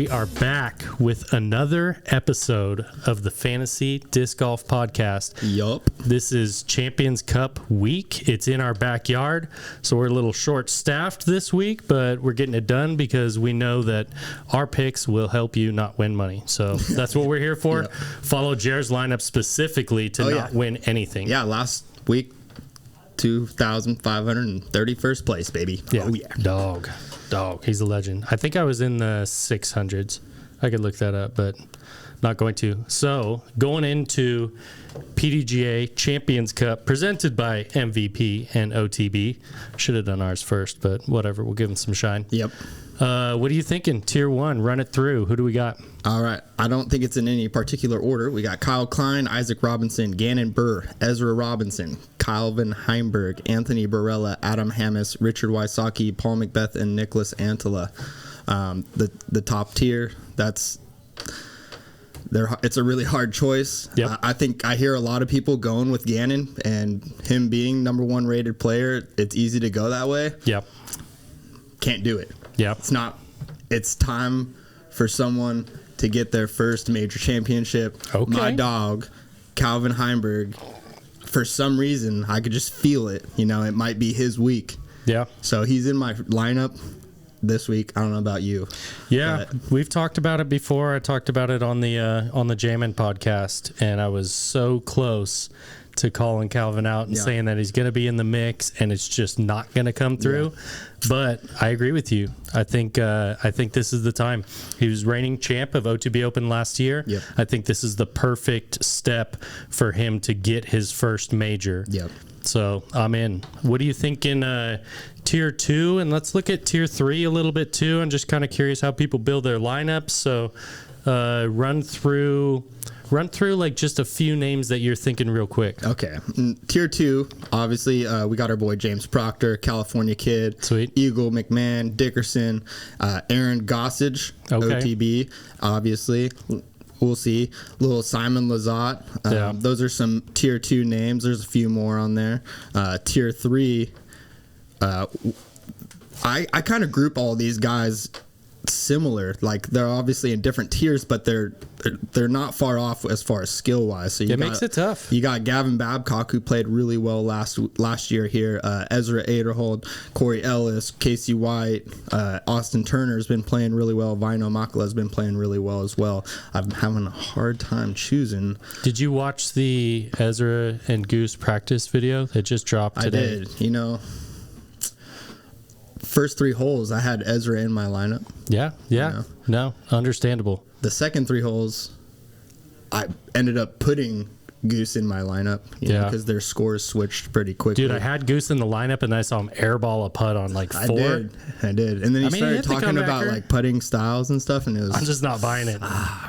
We are back with another episode of the Fantasy Disc Golf Podcast. Yup. This is Champions Cup week. It's in our backyard, so we're a little short-staffed this week, but we're getting it done because we know that our picks will help you not win money. So that's what we're here for. Yep. Follow Jer's lineup specifically to not win anything. Yeah, last week, 2,531st place, baby. Yeah. Oh, yeah. Dog. He's a legend. I think I was in the 600s. I could look that up, but not going to. So, going into PDGA Champions Cup presented by MVP and OTB. Should have done ours first, but whatever. We'll give them some shine. Yep. What are you thinking? Tier 1, run it through. Who do we got? All right. I don't think it's in any particular order. We got Kyle Klein, Isaac Robinson, Gannon Burr, Ezra Robinson, Calvin Heimberg, Anthony Barella, Adam Hammis, Richard Wysocki, Paul Macbeth, and Nicholas Antela. The top tier, it's a really hard choice. Yep. I think I hear a lot of people going with Gannon, and him being number one rated player, it's easy to go that way. Yep. Can't do it. Yep. It's time for someone to get their first major championship. Okay. My dog, Calvin Heimberg, for some reason, I could just feel it. You know, it might be his week. Yeah. So he's in my lineup this week. I don't know about you. Yeah, we've talked about it before. I talked about it on the Jamin podcast, and I was so close to calling Calvin out and saying that he's going to be in the mix, and it's just not going to come through. Yeah. But I agree with you. I think this is the time. He was reigning champ of OTB Open last year. Yep. I think this is the perfect step for him to get his first major. Yep. So I'm in. What do you think in Tier 2? And let's look at Tier 3 a little bit too. I'm just kind of curious how people build their lineups. So run through like just a few names that you're thinking real quick. Okay. Tier 2, obviously, we got our boy James Proctor, California Kid. Sweet. Eagle, McMahon, Dickerson, Aaron Gossage, OTB, obviously. We'll see. Little Simon Lizotte. Those are some Tier 2 names. There's a few more on there. Tier 3, I kind of group all these guys similar. Like, they're obviously in different tiers, but they're not far off as far as skill wise. So it makes it tough. You got Gavin Babcock, who played really well last year here. Ezra Aderhold, Corey Ellis, Casey White, Austin Turner's been playing really well. Vino Makala's been playing really well as well. I'm having a hard time choosing. Did you watch the Ezra and Goose practice video that just dropped today? I did. You know, first 3 holes, I had Ezra in my lineup. Yeah. You know? No, understandable. The second 3 holes, I ended up putting Goose in my lineup, because their scores switched pretty quickly. Dude, I had Goose in the lineup, and I saw him airball a putt on like 4. I did. And then he started talking about like putting styles and stuff, and it was... I'm just not buying it.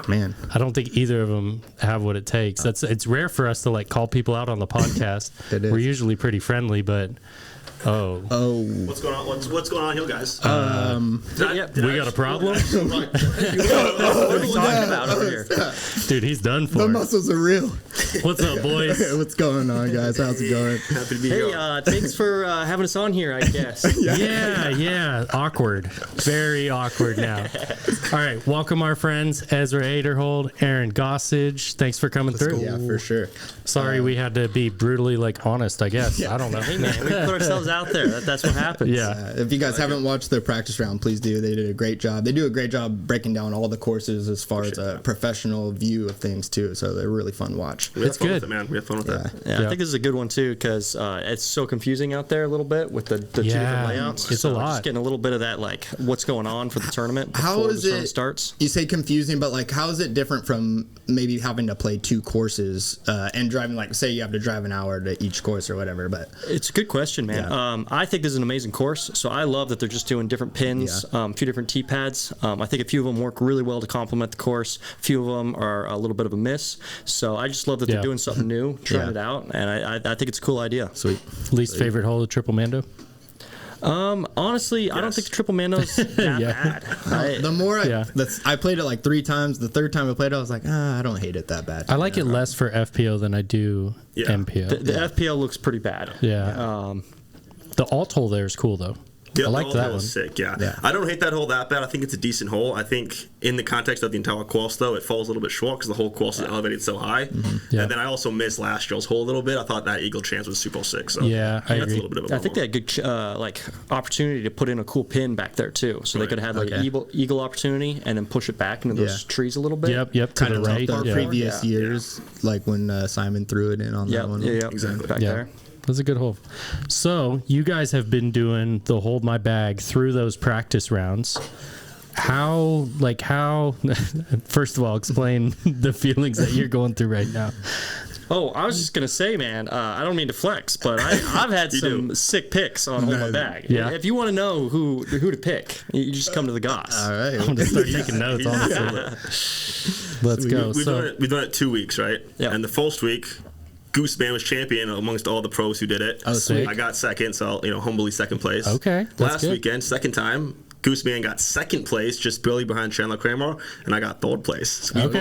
Man. I don't think either of them have what it takes. It's rare for us to like call people out on the podcast. It is. We're usually pretty friendly, but... Oh. What's going on? What's going on here, guys? We got a problem? What are we talking about over here? Dude, he's done for. The muscles are real. What's up, boys? What's going on, guys? How's it going? Happy to be here. Thanks for having us on here, I guess. Yeah. Awkward. Very awkward now. All right. Welcome our friends, Ezra Aderhold, Aaron Gossage. Thanks for coming through. Yeah, for sure. Sorry we had to be brutally honest, I guess. I don't know. Hey, man, we put ourselves out there. That's what happens. Yeah. If you guys haven't watched their practice round, please do. They did a great job. They do a great job breaking down all the courses as far as a professional view of things, too. So they're really fun to watch. It's good. With it, man. We have fun with that. Yeah, I think this is a good one, too, because it's so confusing out there a little bit with the 2 different layouts. It's a lot. Just getting a little bit of that, like, what's going on for the tournament before How is the tournament starts. You say confusing, but, like, how is it different from maybe having to play 2 courses and driving, like, say you have to drive an hour to each course or whatever? But it's a good question, man. Yeah. I think this is an amazing course, so I love that they're just doing different pins, a few different tee pads. I think a few of them work really well to complement the course. A few of them are a little bit of a miss. So I just love that they're doing something new, trying it out, and I think it's a cool idea. Sweet. Least favorite hole of Triple Mando? Honestly, I don't think the Triple Mando's that bad. The more I played it like 3 times. The third time I played it, I was like, I don't hate it that bad. I like it less for FPO than I do MPO. The FPO looks pretty bad. Yeah. The alt hole there is cool, though. Yeah, I like the that hole one. was sick. Yeah. Yeah. I don't hate that hole that bad. I think it's a decent hole. I think in the context of the entire course, though, it falls a little bit short because the whole course is elevated so high. Yeah. And then I also missed last year's hole a little bit. I thought that eagle chance was super sick. So Yeah, I that's agree. a little bit of a I think they had good opportunity to put in a cool pin back there too, so they Right. could have had like Okay. eagle opportunity and then push it back into those Yeah. trees a little bit. Yep, to Kind the of right. our Yeah. previous Yeah. years, like when Simon threw it in on Yeah, that one. yeah, Exactly. back Yeah. there. That's a good hole. So you guys have been doing the hold my bag through those practice rounds. How first of all, explain the feelings that you're going through right now. Oh, I was just gonna say, man. I don't mean to flex, but I've had some sick picks on hold my bag. Yeah. If you want to know who to pick, you just come to the Goss. All right. I'm gonna start taking notes, honestly. Let's go. We've done it 2 weeks, right? Yeah. And the first week, Gooseman was champion amongst all the pros who did it. Oh, sweet. I got second, so humbly second place. Okay, that's Last good. weekend, second time, Gooseman got second place, just barely behind Chandler Kramer, and I got third place. So we've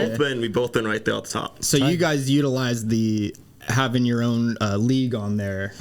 both been right there at the top. So you guys utilize the having your own league on there.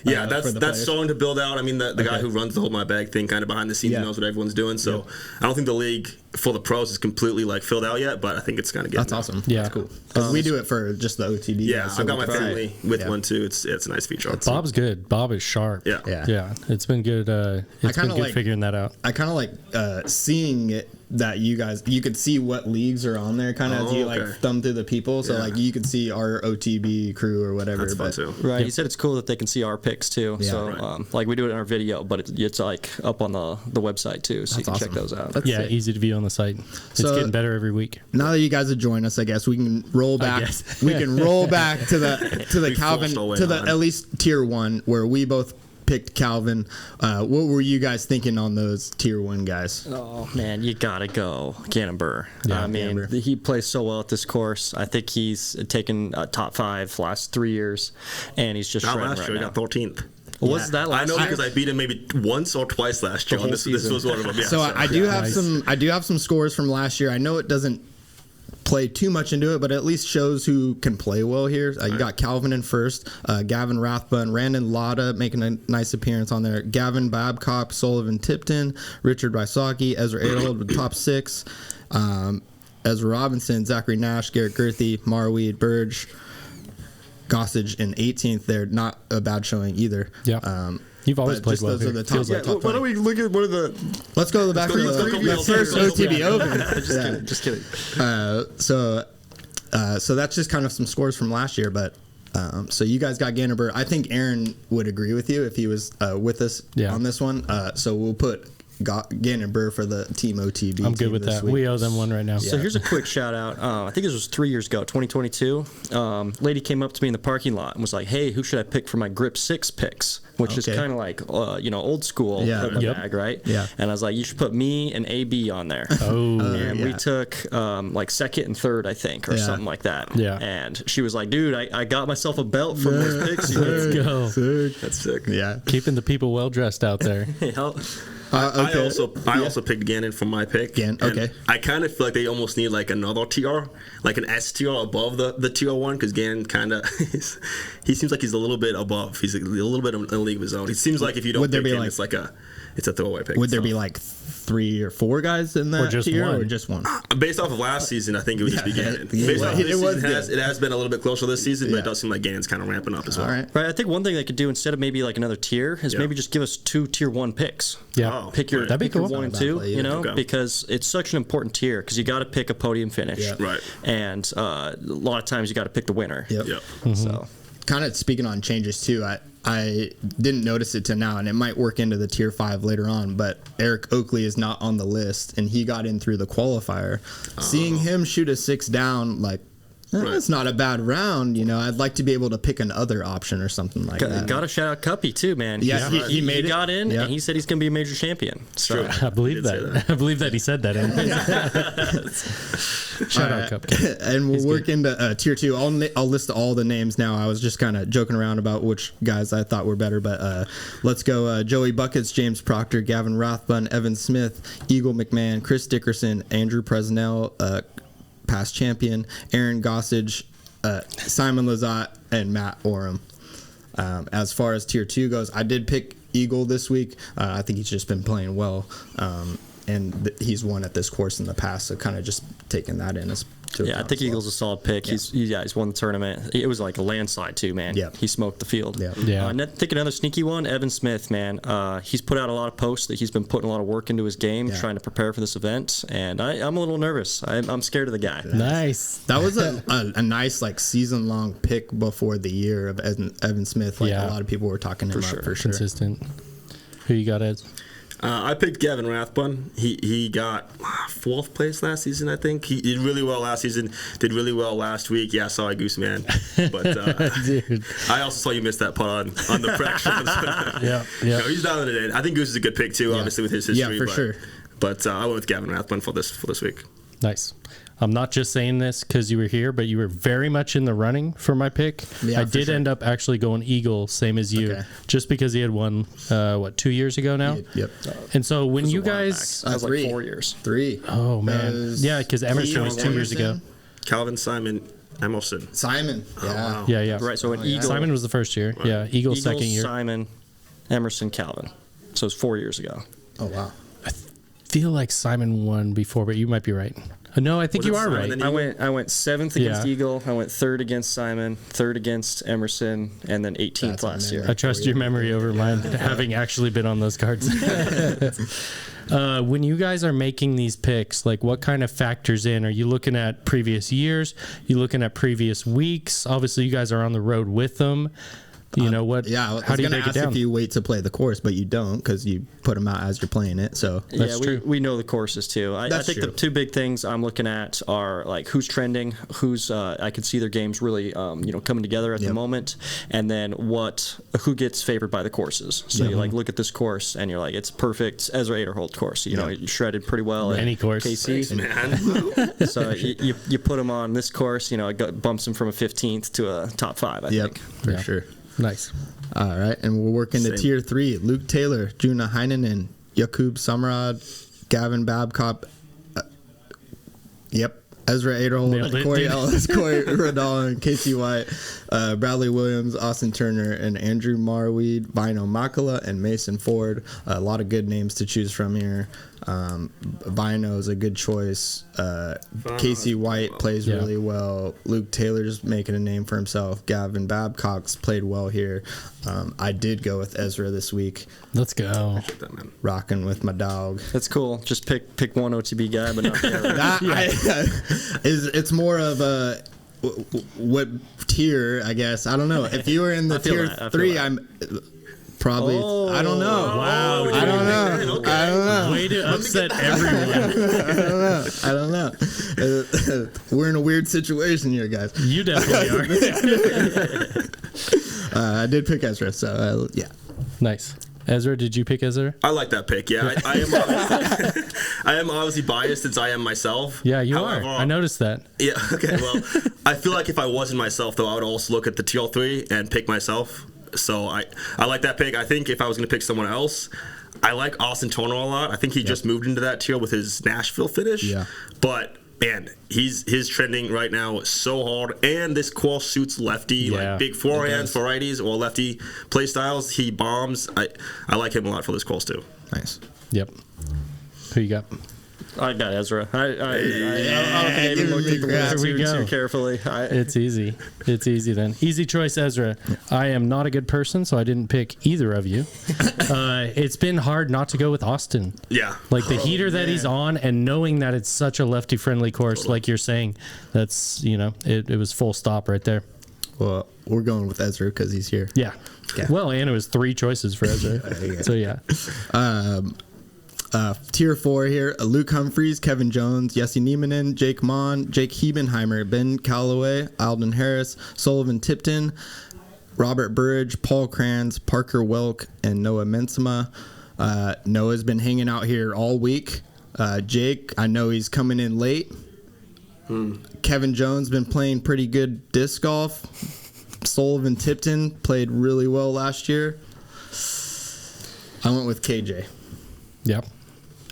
Yeah, for that's the players. starting to build out. I mean, the guy who runs the Hold My Bag thing kind of behind the scenes Yeah. knows what everyone's doing. So I don't think the league for the pros is completely filled out yet, but I think it's going to get That's there. awesome. Yeah. That's cool. Because we do it for just the OTB. Yeah, guys, so I've got we my can- family with one too. It's a nice feature. Bob's good. Bob is sharp. Yeah. Yeah. It's been good. It's been kinda good like- figuring that out. I kind of like seeing it that you could see what leagues are on there kind of as you okay. like thumb through the people. So Yeah. like you could see our OTB crew or whatever. That's fun but too. Right. He said it's cool that they can see our picks too. Yeah. So Right. like we do it in our video, but it's like up on the website too, so you can check awesome. those out. That's Yeah, sick. easy to view on the site. It's So- getting better every week. Now that you guys have joined us, I guess we can roll back. guess. We can roll back to the Calvin forced our way to the on. at least tier 1 where we both picked Calvin. What were you guys thinking on those tier 1 guys? Oh man, you gotta go Gannon Burr. Yeah, I mean, Gannon Burr. he plays so well at this course. I think he's taken top 5 last 3 years, and he's just Not shredding last right year, I now. got 13th. Was that last I know year? because I beat him maybe once or twice last year. whole This season. was one of them. Yeah, So I do have Nice. I do have some scores from last year. I know it doesn't play too much into it, but it at least shows who can play well here. You got Calvin in first, Gavin Rathbun, Randon Lotta making a nice appearance on there, Gavin Babcock, Sullivan Tipton, Richard Wysocki, Ezra Adelhold with top 6, Ezra Robinson, Zachary Nash, Garrett Girthy, Marweed, Burge, Gossage in 18th there. Not a bad showing either. Yeah. You've always but played just those well here. are the top, Feels like top Why don't 20. we look at one of the? Let's go to the back of let's go the to the first OTB. OTB Open. Just Yeah. kidding. Just kidding. So that's just kind of some scores from last year, but so you guys got Gannon. I think Aaron would agree with you if he was with us Yeah. on this one. So we'll put Gannon Burr for the team OTB. I'm good team with this that. week. We owe them one right now. So here's a quick shout out. I think this was 3 years ago, 2022. Lady came up to me in the parking lot and was like, "Hey, who should I pick for my Grip 6 picks?" Which is Okay. kind of like old school Yeah. Hold My Yep. bag, right? Yeah. And I was like, "You should put me and AB on there." Oh, And we yeah. took like second and third, I think, or Yeah. something like that. Yeah. And she was like, "Dude, I got myself a belt from those picks." You let's go. That's sick. Yeah. Keeping the people well dressed out there. know? Okay. I also picked Gannon for my pick. Gannon, and okay. I kind of feel like they almost need like another TR, like an S TR above the TR one, because Gannon kind of he seems like he's a little bit above. He's a little bit in a league of his own. He seems like if you don't Would there pick be him, like- it's a throwaway pick. Would there So, be like 3 or 4 guys in that Or just tier, one? or just one? based off of last season? I think it would just be Gannon. Yeah, Based off of it this was season, good. it has been a little bit closer this season, but Yeah. it does seem like Gannon's kind of ramping up as well. All right. Right. I think one thing they could do instead of maybe like another tier is Yeah. maybe just give us 2 tier 1 picks. Yeah. Oh, Pick your, right. That'd be pick your cool. 1 and Not a bad 2, play you either. know, Okay. because it's such an important tier because you got to pick a podium finish. Yeah. Right. And a lot of times you got to pick the winner. Yep. Yep. So Kind of speaking on changes too, I didn't notice it till now, and it might work into the tier 5 later on, but Eric Oakley is not on the list, and he got in through the qualifier. Seeing him shoot a 6 down, like, Right. it's not a bad round, you know. I'd like to be able to pick another option or something like that. got to shout out Cuppy too, man. Yeah, he made it. got in, Yeah. and he said he's going to be a major champion. So I believe Did say that. I believe that he said that. Shout out, Cupcake. And we'll work into tier 2. I'll list all the names now. I was just kind of joking around about which guys I thought were better, but let's go. Joey Buckets, James Proctor, Gavin Rathbun, Evan Smith, Eagle McMahon, Chris Dickerson, Andrew Presnell, past champion, Aaron Gossage, Simon Lazat, and Matt Oram. As far as tier 2 goes, I did pick Eagle this week. I think he's just been playing well. And he's won at this course in the past, so kind of just taking that in as to I think Eagle's a solid pick. Yeah. He's won the tournament. It was like a landslide too, man. Yeah. He smoked the field. Yeah. I think another sneaky one, Evan Smith, man. He's put out a lot of posts that he's been putting a lot of work into his game, trying to prepare for this event, and I'm a little nervous. I'm scared of the guy. Nice. That was a nice like season long pick before the year of Evan Smith. Like a lot of people were talking him up for sure. Consistent. Who you got, Ed? I picked Gavin Rathbun. He got 4th place last season, I think. He did really well last season, did really well last week. Yeah, sorry, Goose Man. But Dude. I also saw you miss that putt on the practice. Yeah. No, he's down today. I think Goose is a good pick, too, obviously, with his history. Yeah, for sure. But I went with Gavin Rathbun for this week. Nice. I'm not just saying this because you were here, but you were very much in the running for my pick. Yeah, I did end up actually going Eagle, same as you, just because he had won, 2 years ago now? Yep. And so when you guys... That was 3. like 4 years. 3. Oh, man. Yeah, because Emerson was 2 years ago. Calvin, Simon, Emerson. Simon. Yeah. Yeah. Right, so an Eagle. Simon was the first year. Right. Yeah, Eagle second year. Simon, Emerson, Calvin. So it was 4 years ago. Oh, wow. I feel like Simon won before, but you might be right. No, I think you are right. I went 7th against Eagle. I went 3rd against Simon, 3rd against Emerson, and then 18th last year. I trust your memory over mine, having actually been on those cards. When you guys are making these picks, like what kind of factors in? Are you looking at previous years? You looking at previous weeks? Obviously, you guys are on the road with them. You know what? Yeah, how do you break it down? If you wait to play the course, but you don't because you put them out as you're playing it. So that's true. We know the courses too. I think the 2 big things I'm looking at are like who's trending, who's I can see their games really coming together at the moment, and then who gets favored by the courses. So you like look at this course and you're like, it's perfect Ezra Aderholt course. You know, you shredded pretty well any at course. KC. Thanks, man. So you put him on this course. It bumps him from a 15th to a top 5. I think for sure. Nice. All right, and we'll work into Tier 3. Luke Taylor, Juna Heinonen, Jakub Samrad, Gavin Babcock. Ezra Aderholt, Corey Ellis, Corey Radall, and Casey White, Bradley Williams, Austin Turner, and Andrew Marweed, Vino Makala, and Mason Ford. A lot of good names to choose from here. Vino is a good choice. Casey White plays really well. Luke Taylor's making a name for himself. Gavin Babcock's played well here. I did go with Ezra this week. Let's go. Rocking with my dog. that's cool. Just pick one OTB guy, but not the other. It's more of a what tier, I guess. I don't know. If you were in the tier 3, I'm probably. I don't know. Wow. I don't know. Okay. I don't know. Way to upset everyone. I don't know. We're in a weird situation here, guys. You definitely are. I did pick Ezra, so yeah. Nice. Ezra, did you pick Ezra? I like that pick. Yeah, I am obviously biased since I am myself. Yeah, you are. I noticed that. Yeah. Okay. Well, I feel like if I wasn't myself, though, I would also look at the tier 3 and pick myself. So I like that pick. I think if I was going to pick someone else, I like Austin Turner a lot. I think he just moved into that tier with his Nashville finish. Yeah. But man, his trending right now is so hard, and this course suits lefty, like big forehands for righties or lefty play styles. He bombs. I like him a lot for this course too. Nice. Yep. Who you got? I got Ezra. I even looked at the list too carefully. It's easy. It's easy then. Easy choice, Ezra. I am not a good person, so I didn't pick either of you. It's been hard not to go with Austin. Yeah. Like the heater that he's on, and knowing that it's such a lefty-friendly course, like you're saying, that's, it was full stop right there. Well, we're going with Ezra because he's here. Yeah. Well, and it was 3 choices for Ezra. So, yeah. Tier 4 here: Luke Humphreys, Kevin Jones, Jesse Niemanen, Jake Mon, Jake Hebenheimer, Ben Calloway, Alden Harris, Sullivan Tipton, Robert Burridge, Paul Kranz, Parker Welk, and Noah Mensema. Noah's been hanging out here all week. Jake, I know he's coming in late. Kevin Jones been playing pretty good disc golf. Sullivan Tipton played really well last year. I went with KJ. Yep.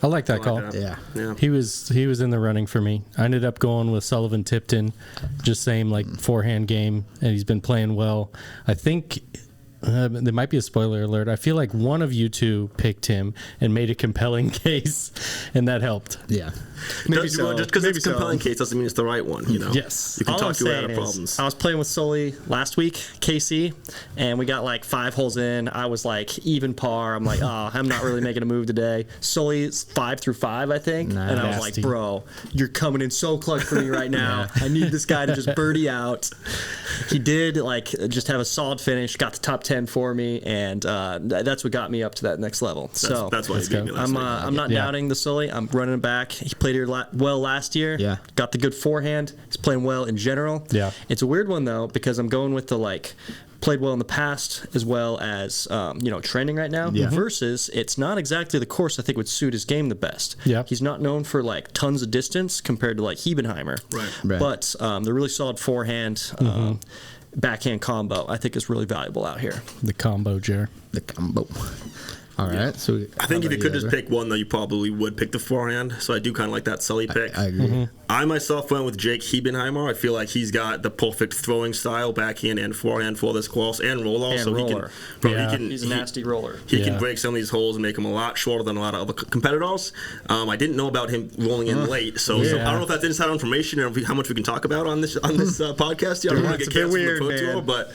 I like that call. Yeah. He was in the running for me. I ended up going with Sullivan Tipton, just same like forehand game, and he's been playing well. I think there might be a spoiler alert. I feel like one of you two picked him and made a compelling case, and that helped. Yeah. Maybe so. Just because it's a compelling case doesn't mean it's the right one, you know? Yes. You can All talk I'm your way out saying of is, problems. I was playing with Sully last week, KC, and we got like 5 holes in. I was like even par. I'm like, oh, I'm not really making a move today. Sully's 5 through 5, I think. Nice. And I was like, bro, you're coming in so clutch for me right now. I need this guy to just birdie out. He did like just have a solid finish, got the top 10 for me, and that's what got me up to that next level. That's why he beat me last week. I'm not doubting the Sully. I'm running it back. He played here well last year. Yeah. Got the good forehand. He's playing well in general. Yeah. It's a weird one though because I'm going with the like played well in the past as well as trending right now. Yeah. Versus it's not exactly the course I think would suit his game the best. Yeah. He's not known for like tons of distance compared to like Hebenheimer. Right. But the really solid forehand. Backhand combo I think is really valuable out here. The combo, Jer. The combo. All right. So I think if you could just pick one, though, you probably would pick the forehand. So I do kind of like that Sully pick. I agree. I myself went with Jake Hebenheimer. I feel like he's got the perfect throwing style, backhand and forehand for this course, and roller. And so roller. He's a nasty roller. He can break some of these holes and make them a lot shorter than a lot of other competitors. I didn't know about him rolling in late, so I don't know if that's inside information or how much we can talk about on this podcast. Yeah, I don't want to get canceled weird, from the Pro Tour, man. but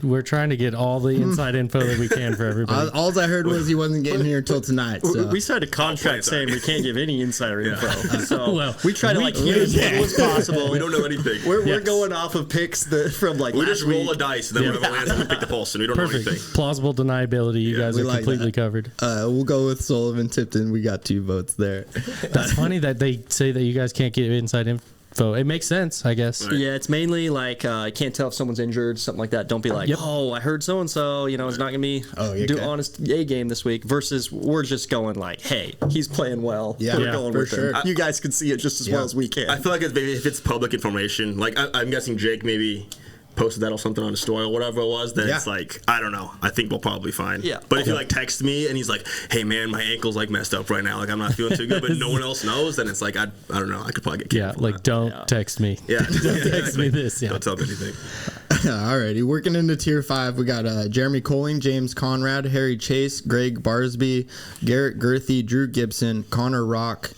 We're trying to get all the inside info that we can for everybody. All I heard was he wasn't getting here until tonight. So. We signed a contract saying we can't give any insider info. So Well, we try to like keep it as little as possible. we don't know anything. We're going off of picks from like We last just roll a week. dice, and then whatever lands, we pick the pulse, and we don't know Perfect. anything. Plausible deniability. You guys we are like completely that. covered. We'll go with Sullivan Tipton. We got 2 votes there. That's funny that they say that you guys can't get inside info. It makes sense, I guess. Right. Yeah, it's mainly like I can't tell if someone's injured, something like that. Don't be like, Yep. oh, I heard so and so. It's not gonna be do okay. honest A game this week. Versus we're just going like, hey, he's playing well. Yeah, we're going for with him. sure. You guys can see it just as well as we can. I feel like if it's public information, like I'm guessing Jake maybe posted that or something on his story or whatever it was, then it's like, I don't know. I think we'll probably fine. Yeah. But if you like text me and he's like, hey man, my ankle's like messed up right now, like I'm not feeling too good, but no one else knows, then it's like I don't know. I could probably get Yeah, canceled. like don't text me. Yeah. Don't text me this. Yeah. Don't tell me anything. Alrighty, working into tier 5, we got Jeremy Colling, James Conrad, Harry Chase, Greg Barsby, Garrett Girthy, Drew Gibson, Connor Rock,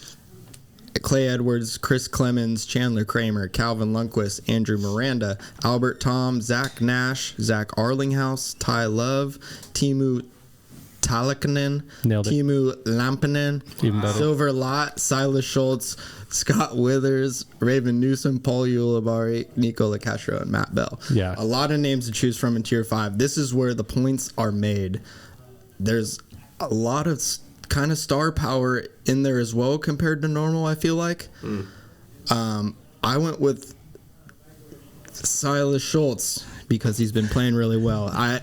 Clay Edwards, Chris Clemens, Chandler Kramer, Calvin Lundquist, Andrew Miranda, Albert Tom, Zach Nash, Zach Arlinghouse, Ty Love, Timu Talakanen, Nailed it. Timu Lampinen, Even better. Silver Lot, Silas Schultz, Scott Withers, Raven Newsom, Paul Ulibarri, Nico LaCastro, and Matt Bell. Yeah. A lot of names to choose from in tier 5. This is where the points are made. There's a lot of kind of star power in there as well compared to normal, I feel like. I went with Silas Schultz because he's been playing really well. I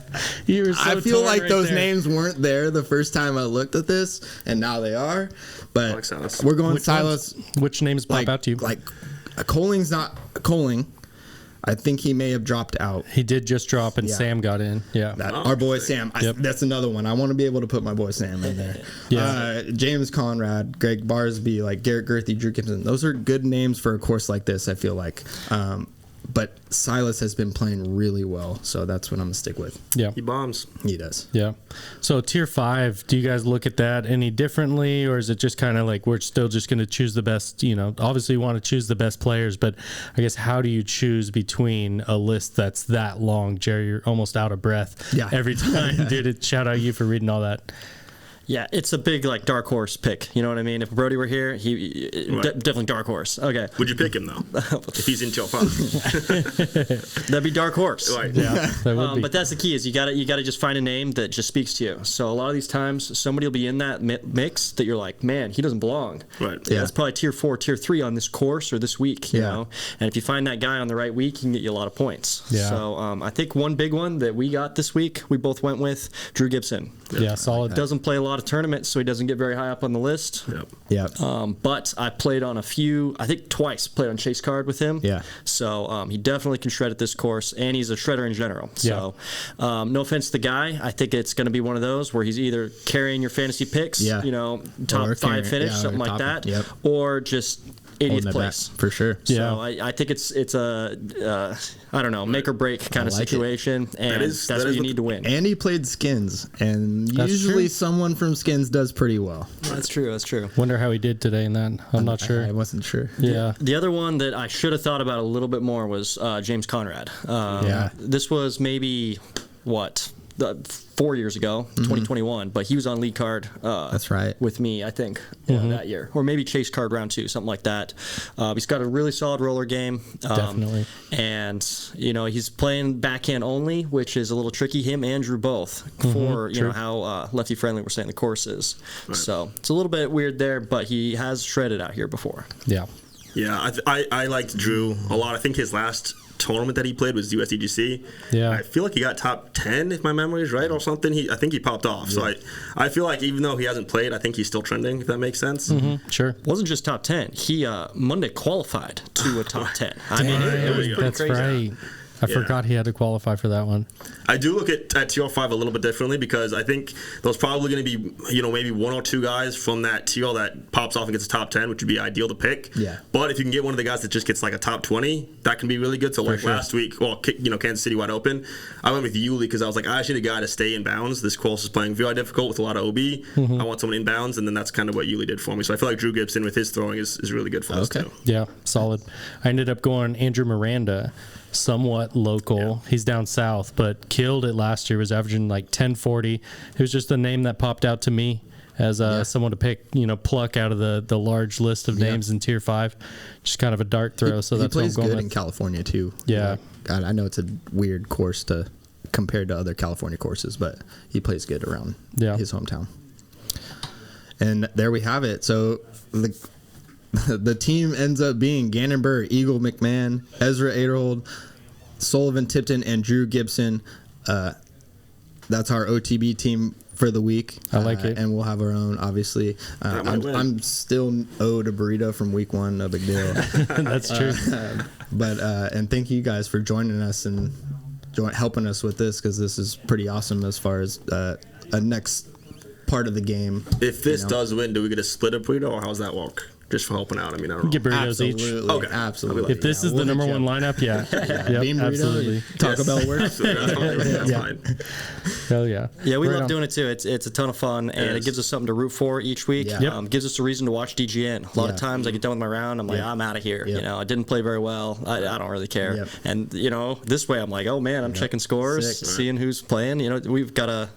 feel like right those there. names weren't there the first time I looked at this, and now they are. But like Silas. we're going Which Silas. Which names pop out to you? Like Colling's not Colling. I think he may have dropped out. He did just drop, and Yeah. Sam got in. Yeah. Our boy Sam. Yep. That's another one. I want to be able to put my boy Sam in there. Yeah. James Conrad, Greg Barsby, like Garrett Girthy, Drew Gibson. Those are good names for a course like this, I feel like. But Silas has been playing really well, so that's what I'm going to stick with. Yeah. He bombs. He does. Yeah. So tier 5, do you guys look at that any differently, or is it just kind of like we're still just going to choose the best? Obviously you want to choose the best players, but I guess how do you choose between a list that's that long? Jerry, you're almost out of breath. Yeah. Every time, dude. Shout out you for reading all that. Yeah, it's a big like dark horse pick. You know what I mean? If Brody were here, definitely dark horse. Okay, Would you pick him though? If he's in tier 5. that'd be dark horse. Right. Yeah. That would be. But that's the key is you gotta just find a name that just speaks to you. So a lot of these times somebody will be in that mix that you're like, man, he doesn't belong. Right. Yeah. That's probably tier 4, tier 3 on this course or this week. You Yeah. know, and if you find that guy on the right week, he can get you a lot of points. Yeah. So I think one big one that we got this week, we both went with Drew Gibson. Yeah, solid. Doesn't play a lot of tournaments, so he doesn't get very high up on the list. Yep. Yeah. But I played on a few, I think twice, played on Chase Card with him. Yeah. So he definitely can shred at this course, and he's a shredder in general. So no offense to the guy. I think it's going to be one of those where he's either carrying your fantasy picks, Yeah. top Or 5 carrying- finish, yeah, something or like top- that, yep. or just 80th place for sure. So I think it's a I don't know, make or break kind of situation, and that's what you need to win. And he played Skins, and That's usually true. someone from Skins does pretty well. That's true. That's true. Wonder how he did today in that. I'm not sure. I wasn't sure. Yeah. The other one that I should have thought about a little bit more was James Conrad. This was maybe 4 years ago, 2021, but he was on lead card. That's right. With me, I think, that year, or maybe chase card round 2, something like that. He's got a really solid roller game. Definitely. And he's playing backhand only, which is a little tricky. Him and Drew both for you know how lefty friendly we're saying the course is. Right. So it's a little bit weird there, but he has shredded out here before. Yeah. Yeah, I liked Drew a lot. I think his last tournament that he played was USDGC. Yeah. I feel like he got top 10 if my memory is right or something. I think he popped off. Yeah. So I feel like even though he hasn't played, I think he's still trending, if that makes sense. Sure. Wasn't just top 10. He Monday qualified to a top 10. I mean, it was pretty That's crazy. right. I forgot he had to qualify for that one. I do look at TL5 a little bit differently because I think there's probably going to be, maybe 1 or 2 guys from that TL that pops off and gets a top 10, which would be ideal to pick. Yeah. But if you can get one of the guys that just gets like a top 20, that can be really good. So last week, Kansas City wide open, I went with Yuli because I was like, I actually need a guy to stay in bounds. This course is playing very difficult with a lot of OB. I want someone in bounds, and then that's kind of what Yuli did for me. So I feel like Drew Gibson with his throwing is really good for us too. Yeah, solid. I ended up going Andrew Miranda. Somewhat local. Yeah. He's down south, but killed it last year. Was averaging like 1040. It was just a name that popped out to me as someone to pick, pluck out of the large list of names in Tier 5. Just kind of a dart throw. So that's what I'm going with. He plays good in California too. Yeah. God, I know it's a weird course compared to other California courses, but he plays good around his hometown. And there we have it. So the team ends up being Gannon Burr, Eagle McMahon, Ezra Aderhold, Sullivan Tipton, and Drew Gibson. That's our OTB team for the week. I like it. And we'll have our own, obviously. I'm still owed a burrito from week 1, no big deal. That's true. And thank you guys for joining us and helping us with this, because this is pretty awesome as far as a next part of the game. If this does win, do we get a split a burrito, or how's that work? Just for helping out. I mean, I don't know. Get burritos each. Okay. Absolutely. If this is the number 1 lineup, Bean burrito, absolutely. Taco Bell works. That's fine. Hell yeah. Yeah, we love doing it too. It's a ton of fun, and it gives us something to root for each week. Yeah. Gives us a reason to watch DGN. A lot of times I get done with my round, I'm like, I'm out of here. I didn't play very well. I don't really care. Yep. And this way I'm like, oh man, I'm checking scores, seeing who's playing. We've got a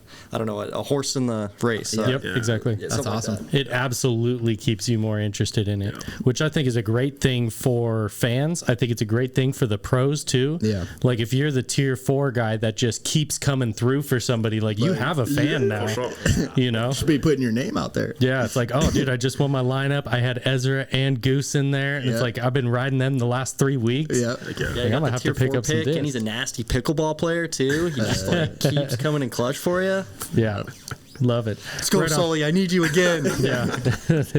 horse in the race. Exactly. That's awesome. Like that. It absolutely keeps you more interested in it, which I think is a great thing for fans. I think it's a great thing for the pros too. Yeah. Like if you're the Tier 4 guy that just keeps coming through for somebody, like you have a fan now. For sure. Should be putting your name out there. Yeah, it's like, oh, dude, I just won my lineup. I had Ezra and Goose in there. And it's like I've been riding them the last 3 weeks. Yeah. I'm gonna have to pick up some and he's a nasty pickleball player too. He just keeps coming in clutch for you. Yeah. Love it. Let's go, Sully. I need you again. Yeah,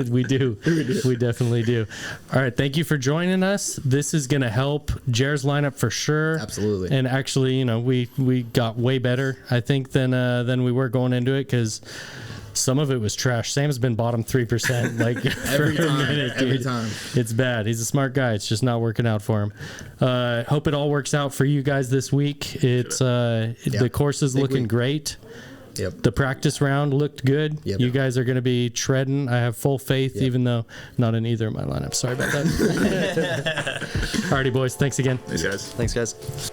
we do. We definitely do. All right. Thank you for joining us. This is going to help Jer's lineup for sure. Absolutely. And actually, we got way better, I think, than we were going into it, because some of it was trash. Sam's been bottom 3% like every time. It's bad. He's a smart guy. It's just not working out for him. Hope it all works out for you guys this week. It's the course is looking great. Yep. The practice round looked good. Yep. You guys are going to be treading. I have full faith, even though not in either of my lineups. Sorry about that. Alrighty, boys. Thanks again. Thanks, guys. Thanks, guys.